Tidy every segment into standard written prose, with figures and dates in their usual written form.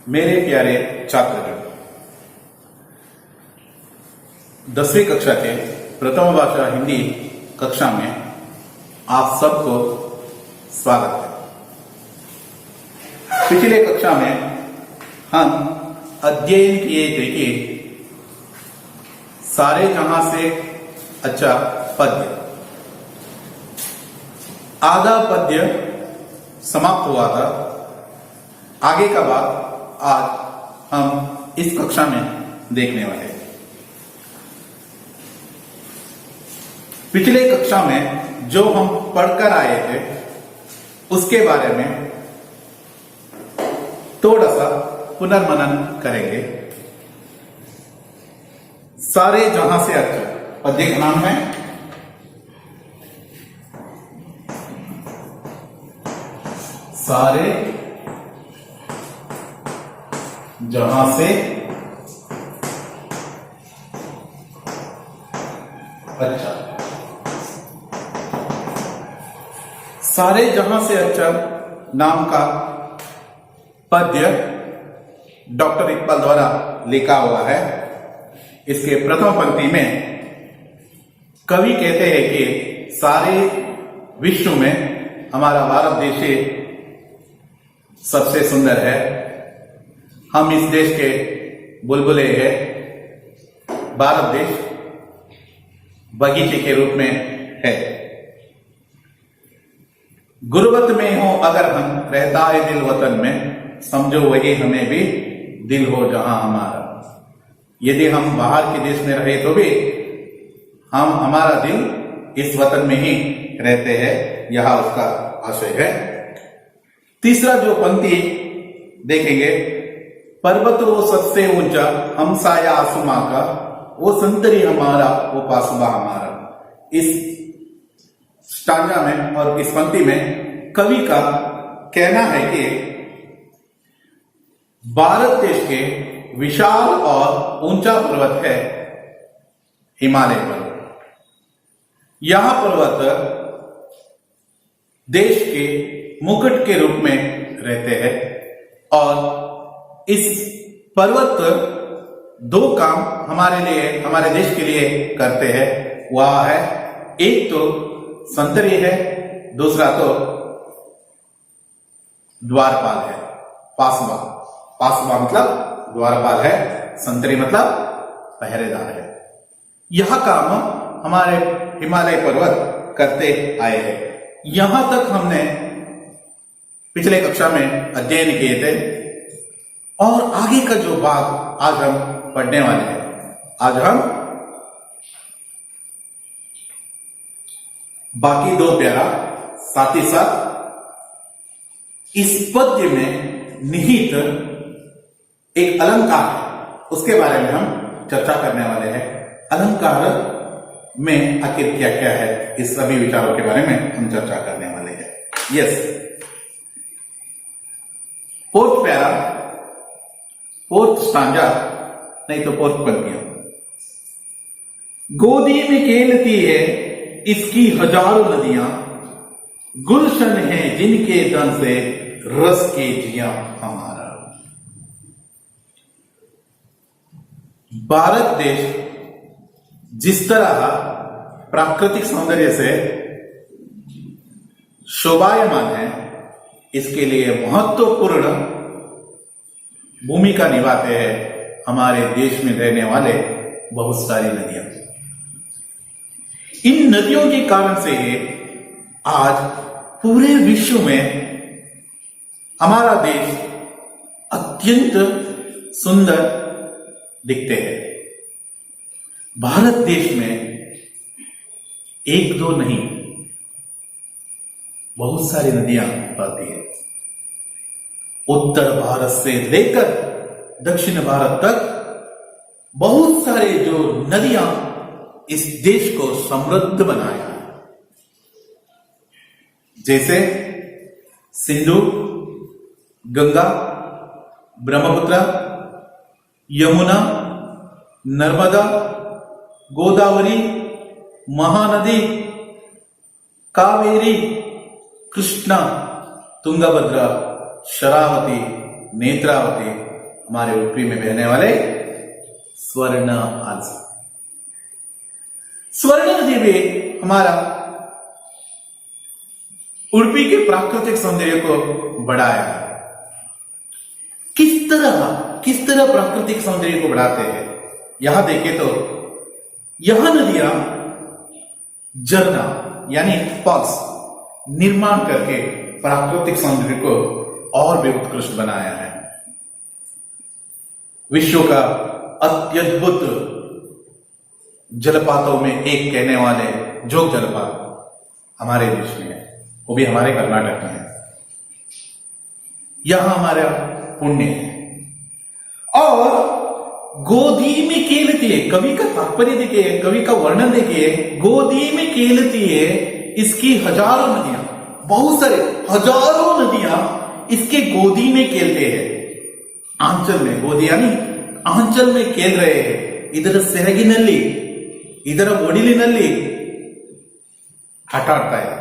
मेरे प्यारे छात्रगण, 10वीं कक्षा के प्रथम भाषा हिंदी कक्षा में आप सबको स्वागत है। पिछले कक्षा में हम अध्ययन किए थे कि सारे जहां से अच्छा पद्य, आधा पद्य समाप्त हुआ था। आगे का बात आज हम इस कक्षा में देखने वाले हैं। पिछले कक्षा में जो हम पढ़कर आए थे उसके बारे में थोड़ा सा पुनर्मनन करेंगे। सारे जहां से अच्छा पद्य का नाम है सारे जहां से अच्छा। सारे जहां से अच्छा नाम का पद्य डॉक्टर इकबाल द्वारा लिखा हुआ है। इसके प्रथम पंक्ति में कवि कहते हैं कि सारे विश्व में हमारा भारत देश सबसे सुंदर है। हम इस देश के बुलबुले हैं। भारत देश बगीचे के रूप में है। गुरबत में हो अगर हम, रहता है दिल वतन में, समझो वही हमें भी दिल हो जहां हमारा। यदि हम बाहर के देश में रहे तो भी हमारा दिल इस वतन में ही रहते हैं, यह उसका आशय है। तीसरा जो पंक्ति देखेंगे, पर्वत वो सबसे ऊंचा, हम साया आसमां का, वो संतरी हमारा, वो पासबा हमारा। इस स्टांजा में और इस पंक्ति में कवि का कहना है कि भारत देश के विशाल और ऊंचा पर्वत है हिमालय पर्वत। यह पर्वत देश के मुकुट के रूप में रहते हैं और इस पर्वत दो काम हमारे लिए, हमारे देश के लिए करते हैं। वह है, एक तो संतरी है, दूसरा तो द्वारपाल है। पासबा, पासबा मतलब द्वारपाल है, संतरी मतलब पहरेदार है। यह काम हमारे हिमालय पर्वत करते आए हैं। यहां तक हमने पिछले कक्षा में अध्ययन किए थे और आगे का जो भाग आज हम पढ़ने वाले हैं, आज हम बाकी दो प्यारा, साथ ही साथ इस पद्य में निहित एक अलंकार है, उसके बारे में हम चर्चा करने वाले हैं। अलंकार में आखिर क्या क्या है, इस सभी विचारों के बारे में हम चर्चा करने वाले हैं। यस, फोर्थ प्यारा, फोर्थ स्टांजा, नहीं तो फोर्थ पंक्तियां। गोदी में खेलती है इसकी हजारों नदियां, गुलशन है जिनके तन से रस के जिया हमारा। भारत देश जिस तरह प्राकृतिक सौंदर्य से शोभायमान है, इसके लिए महत्वपूर्ण भूमिका निभाते हैं हमारे देश में रहने वाले बहुत सारी नदियां। इन नदियों के कारण से आज पूरे विश्व में हमारा देश अत्यंत सुंदर दिखते हैं। भारत देश में एक दो नहीं, बहुत सारी नदियां बहती है। उत्तर भारत से लेकर दक्षिण भारत तक बहुत सारे जो नदियां इस देश को समृद्ध बनाया, जैसे सिंधु, गंगा, ब्रह्मपुत्र, यमुना, नर्मदा, गोदावरी, महानदी, कावेरी, कृष्णा, तुंगभद्रा, शरावती, नेत्रावती, हमारे उडुपी में बहने वाले स्वर्ण आज। स्वर्ण नदी भी हमारा उडुपी के प्राकृतिक सौंदर्य को बढ़ाया है। किस तरह प्राकृतिक सौंदर्य को बढ़ाते हैं, यहां देखें तो यह नदियां झरना यानी फॉल्स निर्माण करके प्राकृतिक सौंदर्य को और भी उत्कृष्ट बनाया है। विश्व का अत्यद्भुत जलपातों में एक कहने वाले जोग जलपात हमारे देश में है, वो भी हमारे कर्नाटक में है। यहां हमारा पुण्य है। और गोदी में खेलती है, कवि का तात्पर्य देखिए, कवि का वर्णन देखिए, गोदी में खेलती है इसकी हजारों नदियां, बहुत सारे हजारों नदियां इसके गोदी में खेलते हैं। आंचल में, गोदी यानी आंचल में खेल रहे हैं। इधर सेरगिनल्ली, इधर ओडिलिनल्ली आटा आड़ता है,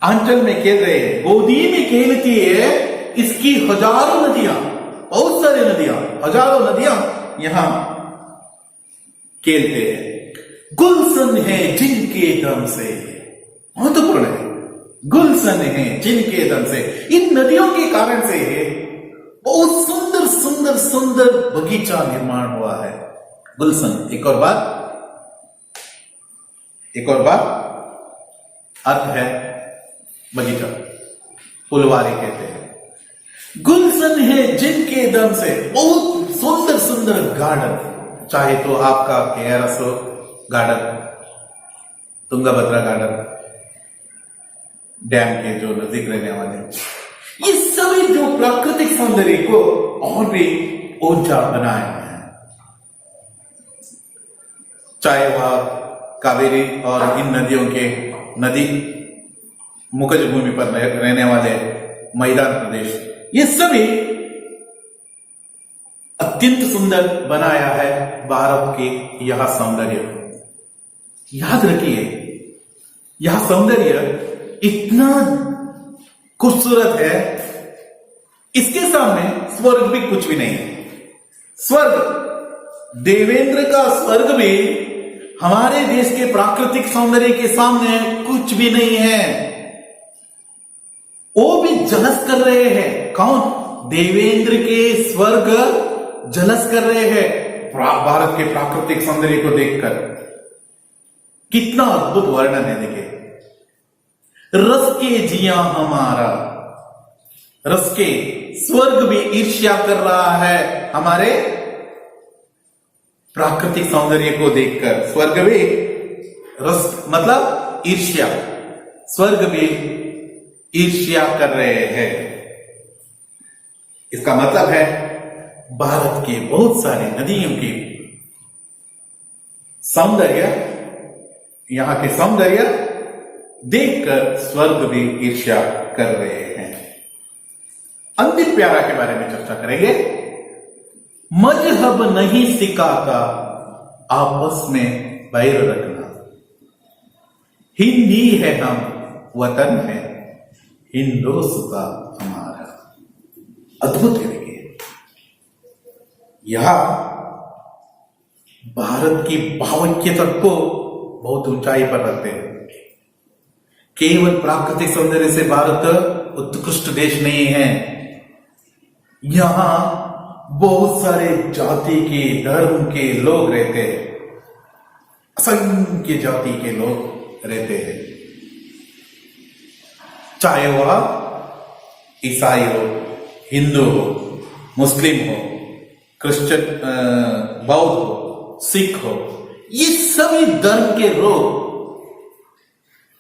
आंचल में खेल रहे हैं, गोदी में खेलती है इसकी हजारों नदियां, बहुत सारी नदियां, हजारों नदियां यहां खेलते हैं। गुलशन है जिनके दम से, महत्वपूर्ण है, गुलशन है जिनके दम से, इन नदियों के कारण से बहुत सुंदर सुंदर सुंदर बगीचा निर्माण हुआ है। गुलशन, एक और बात अर्थ है बगीचा, फुलवारी कहते हैं। गुलशन है जिनके दम से, बहुत सुंदर सुंदर गार्डन, चाहे तो आपका KRS garden, Tungabhadra garden, dam के जो नजदीक रहने वाले, ये सभी जो प्राकृतिक सौंदर्य को और भी ऊंचा बनाए हैं। चाहे वह कावेरी और इन नदियों के नदी मुखज भूमि पर रहने वाले मैदान प्रदेश, ये सभी अत्यंत सुंदर बनाया है भारत के यह सौंदर्य। याद रखिए, यह सौंदर्य इतना खूबसूरत है, इसके सामने स्वर्ग भी कुछ भी नहीं है। स्वर्ग, देवेंद्र का स्वर्ग भी हमारे देश के प्राकृतिक सौंदर्य के सामने कुछ भी नहीं है। वो भी जलस कर रहे हैं। कौन? देवेंद्र के स्वर्ग जलस कर रहे हैं भारत के प्राकृतिक सौंदर्य को देखकर। कितना अद्भुत वर्णन है, देखिए। रस के जिया हमारा, रस के स्वर्ग भी ईर्ष्या कर रहा है हमारे प्राकृतिक सौंदर्य को देखकर। स्वर्ग भी, रस मतलब ईर्ष्या, स्वर्ग भी ईर्ष्या कर रहे हैं। इसका मतलब है भारत के बहुत सारी नदियों की सौंदर्य, यहां के सौंदर्य देखकर स्वर्ग भी ईर्ष्या कर रहे हैं। अंतिम प्यारा के बारे में चर्चा करेंगे। मजहब नहीं सिखाता आपस में बैर रखना, हिंदी है हम, वतन है हिंदुस्ता हमारा। अद्भुत है। देखिए, यह भारत की भावुकता को बहुत ऊंचाई पर रखते हैं। केवल प्राकृतिक सौंदर्य से भारत उत्कृष्ट देश नहीं है। यहां बहुत सारे जाति के, धर्म के लोग रहते हैं, असंख्य जाति के लोग रहते हैं। चाहे वह ईसाई हो, हिंदू हो, मुस्लिम हो, क्रिश्चियन, बौद्ध हो, सिख हो, ये सभी धर्म के लोग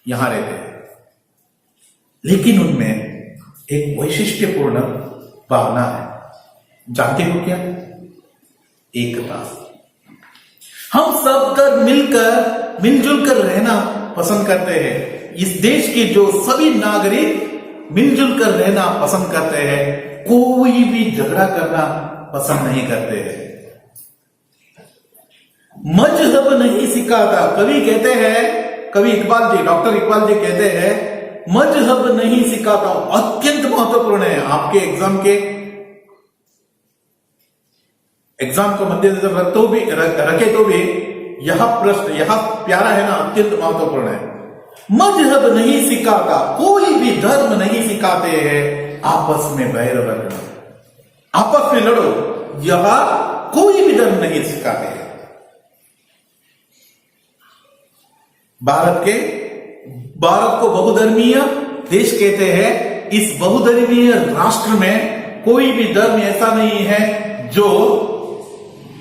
यहां रहते हैं। लेकिन उनमें एक वैशिष्ट्यपूर्ण भावना है। जानते हो क्या? एकता। हम सब मिलजुल कर रहना पसंद करते हैं। इस देश के जो सभी नागरिक मिलजुल कर रहना पसंद करते हैं, कोई भी झगड़ा करना पसंद नहीं करते हैं। मजहब नहीं सिखाता। कवि कहते हैं, कवि इकबाल जी, डॉक्टर इकबाल जी कहते हैं, मजहब नहीं सिखाता। अत्यंत महत्वपूर्ण है आपके एग्जाम के एग्जाम को मद्देनजर रखे तो भी यह प्रश्न, यह प्यारा है ना, अत्यंत महत्वपूर्ण है। मजहब नहीं सिखाता, कोई भी धर्म नहीं सिखाते हैं आपस में बैर रखना, आपस में लड़ो, यह कोई भी धर्म नहीं सिखाते हैं। भारत को बहुधर्मीय देश कहते हैं। इस बहुधर्मीय राष्ट्र में कोई भी धर्म ऐसा नहीं है जो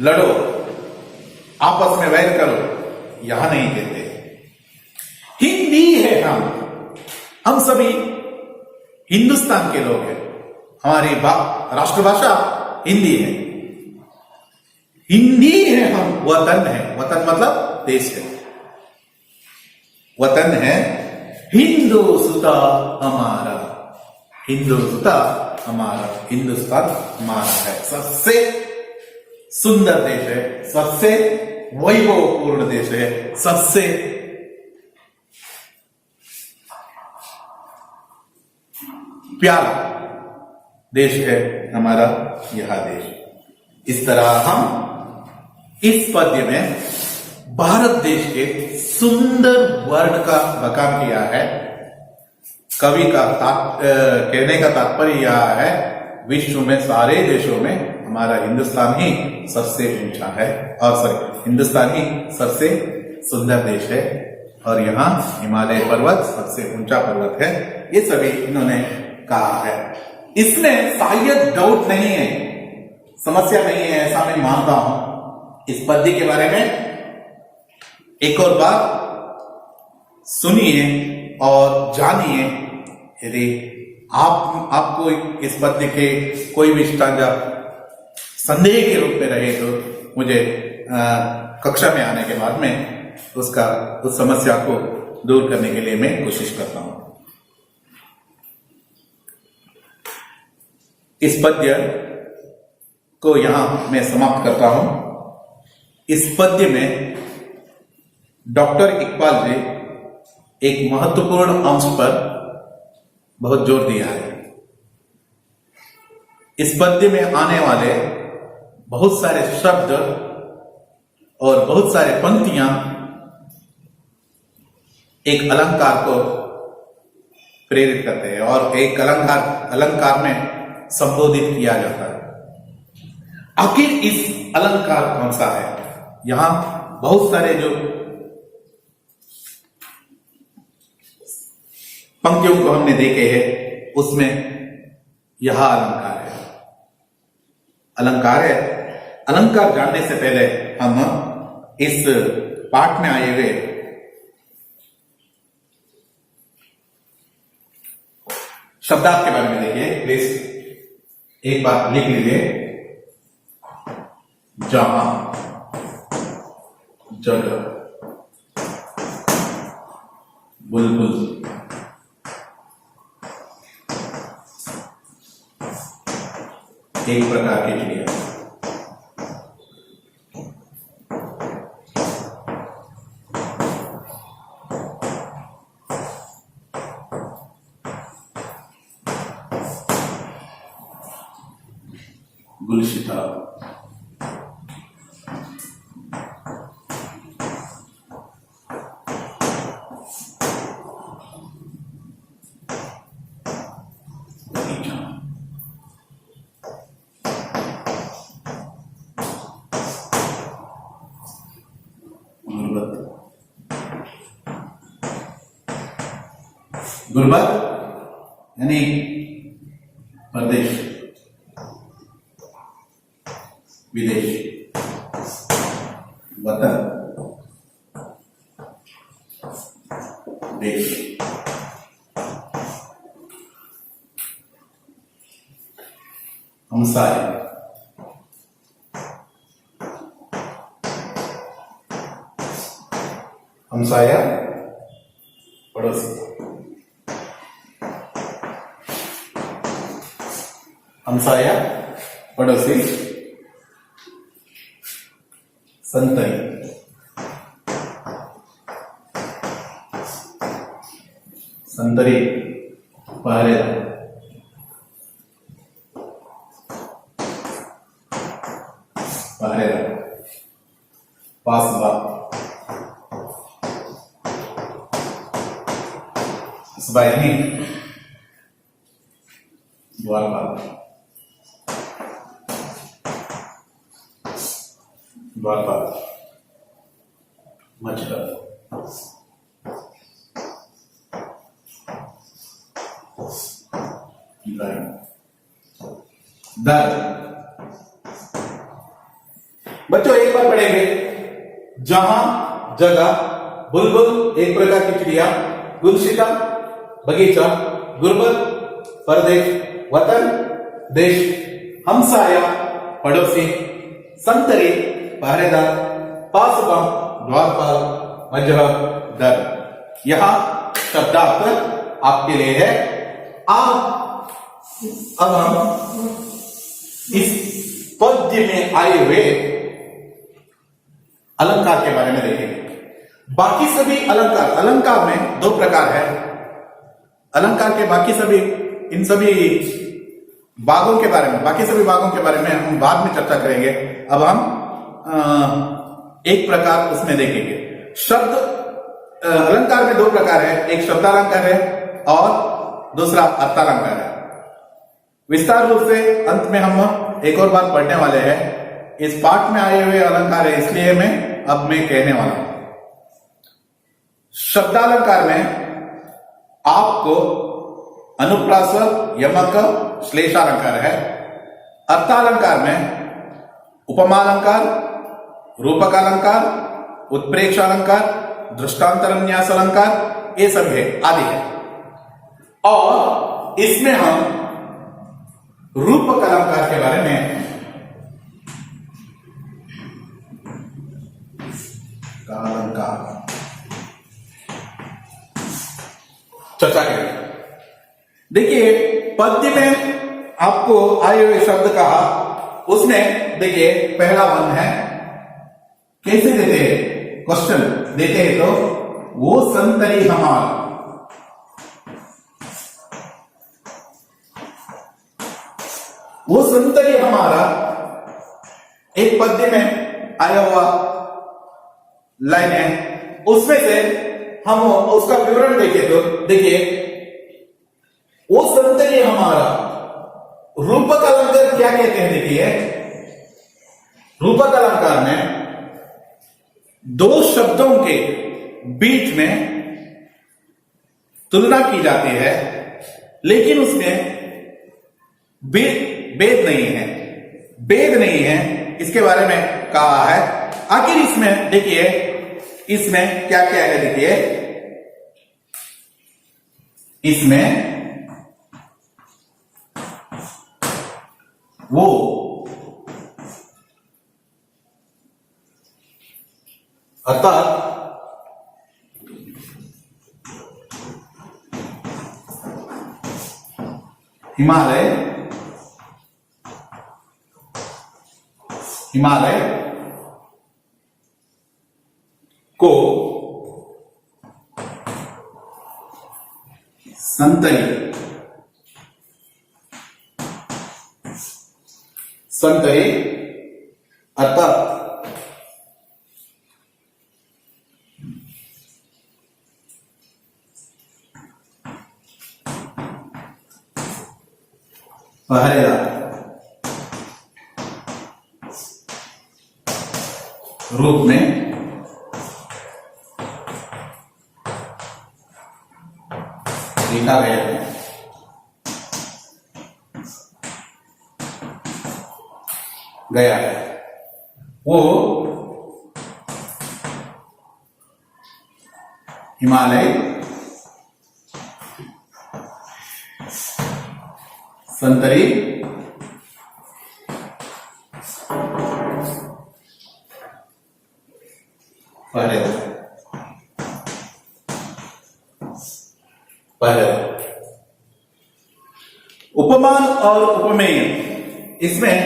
लड़ो, आपस में वैर करो, यहां नहीं कहते। हिंदी है, हम सभी हिंदुस्तान के लोग हैं, हमारी राष्ट्रभाषा हिंदी है, हिंदी है, हम वतन है, वतन मतलब देश है, वतन है हिंदुस्ता हमारा, हिंदुस्ता हमारा, हिंदुस्तान हमारा है। सबसे सुंदर देश है, सबसे वैभवपूर्ण देश है, सबसे प्यारा देश है हमारा यह देश। इस तरह हम इस पद्य में भारत देश के सुंदर वर्ण का बखान किया है। कवि का कहने का तात्पर्य यह है, विश्व में सारे देशों में हमारा हिंदुस्तान ही सबसे ऊंचा है, और सॉरी, हिंदुस्तान ही सबसे सुंदर देश है, और यहाँ हिमालय पर्वत सबसे ऊंचा पर्वत है। ये सभी इन्होंने कहा है। इसमें शायद डाउट नहीं है, समस्या नहीं है, ऐसा मैं मानता हूं। इस पद्य के बारे में एक और बार सुनिए और जानिए। यदि आपको इस पद्य के कोई भी स्टांजा संदेह के रूप में रहे तो मुझे कक्षा में आने के बाद में उस समस्या को दूर करने के लिए मैं कोशिश करता हूं। इस पद्य को यहां मैं समाप्त करता हूं। इस पद्य में डॉक्टर इकबाल जी एक महत्वपूर्ण अंश पर बहुत जोर दिया है। इस पद्य में आने वाले बहुत सारे शब्द और बहुत सारे पंक्तियां एक अलंकार को प्रेरित करते हैं, और एक अलंकार में संबोधित किया जाता है। आखिर इस अलंकार कौन सा है? यहां बहुत सारे जो पंक्तियों को हमने देखे हैं, उसमें यह अलंकार है। अलंकार जानने से पहले हम इस पाठ में आए हुए शब्दार्थ के बारे में देखिए। प्लीज एक बार लिख लीजिए, जहां, जगह, बुलबुल, एक प्रकार की चिड़िया, गुलशिता, गुर्बत यानी प्रदेश, विदेश, वतन, देश। हमसाय, हमसाया, पड़ोसी, हमसाया, पड़ोसी, संतरी, संतरी, पहरेदार, पहरेदा पासबा सबायनी द्वारपाल द्वारपाल मचकर दर। बच्चों एक बार पढ़ेंगे, जहां जगह बुलबुल एक प्रकार की चिड़िया, गुलशिता बगीचा, गुर्बत परदेश, वतन देश, हमसाया पड़ोसी, संतरी पहरेदार, पासबा द्वारपाल, मजहर दर। यहां शब्दार्थ आपके लिए है। अब हम इस पद्य में आए हुए अलंकार के बारे में देखेंगे। बाकी सभी अलंकार में दो प्रकार है। अलंकार के बाकी सभी इन सभी भागों के बारे में, बाकी सभी भागों के बारे में हम बाद में चर्चा करेंगे। अब हम एक प्रकार उसमें देखेंगे। शब्द अलंकार में दो प्रकार है, एक शब्दालंकार है और दूसरा अर्थालंकार है। विस्तार रूप से अंत में हम एक और बात पढ़ने वाले हैं। इस पाठ में आए हुए अलंकार है, इसलिए मैं कहने वाला हूं। शब्दालंकार में आपको अनुप्रास, यमक, श्लेषालंकार है। अर्थालंकार में उपमालंकार, रूपकालंकार, उत्प्रेक्षालंकार, दृष्टांतरन्यास अलंकार, ये सब है आदि है। और इसमें हम रूपक अलंकार के बारे में अलंकार चर्चा करेंगे। देखिए पद्य में आपको आए हुए शब्द कहा, उसमें देखिए पहला वन है। कैसे देते हैं क्वेश्चन देते हैं तो वो संतरी हमार, वो संतरी हमारा एक पद्य में आया हुआ लाइन है। उसमें से हम उसका विवरण देखें तो देखिए वो संतरी हमारा रूपक अलंकार क्या कहते हैं। देखिए रूपक अलंकार में दो शब्दों के बीच में तुलना की जाती है, लेकिन उसमें भेद नहीं है, भेद नहीं है, इसके बारे में कहा है। आखिर इसमें देखिए इसमें क्या क्या है। देखिए इसमें वो अर्थात हिमालय को संतरी अर्थात पहरेदार रूप में लिखा गया है। वो हिमालय संतरी पहरेदार। उपमान और उपमेय, इसमें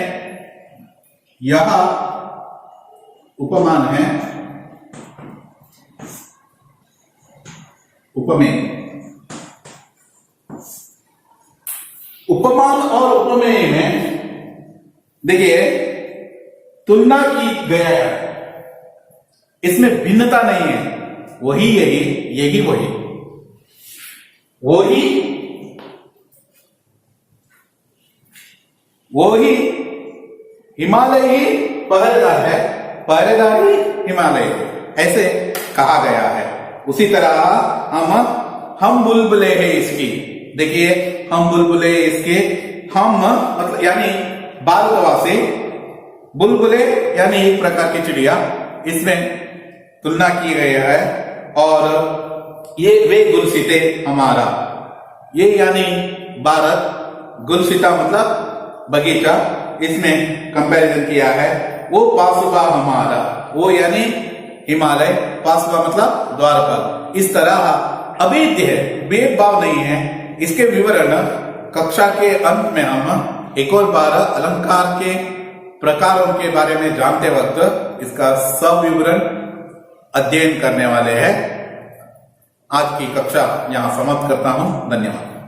यह उपमान है, उपमेय। उपमान और उपमेय में देखिए तुलना की गया है, इसमें भिन्नता नहीं है, वही यही वही हिमालय ही पहरेदार है, पहरेदार ही हिमालय है, ऐसे कहा गया है। उसी तरह हम बुलबुले हैं इसकी, देखिए हम बुलबुले इसके, हम मतलब यानी भारतवासी, बुलबुले यानी एक प्रकार की चिड़िया, इसमें तुलना की गई है। और ये वे गुलसिते हमारा, ये यानी भारत, गुलसिता मतलब बगीचा, इसमें कंपैरिजन किया है। वो पासुबा हमारा, वो यानी हिमालय, पासुबा मतलब द्वारपाल। इस तरह अभेद्य है, भेदभाव नहीं है। इसके विवरण कक्षा के अंत में हम एक और बार अलंकार के प्रकारों के बारे में जानते वक्त इसका सविवरण अध्ययन करने वाले हैं। आज की कक्षा यहां समाप्त करता हूं। धन्यवाद।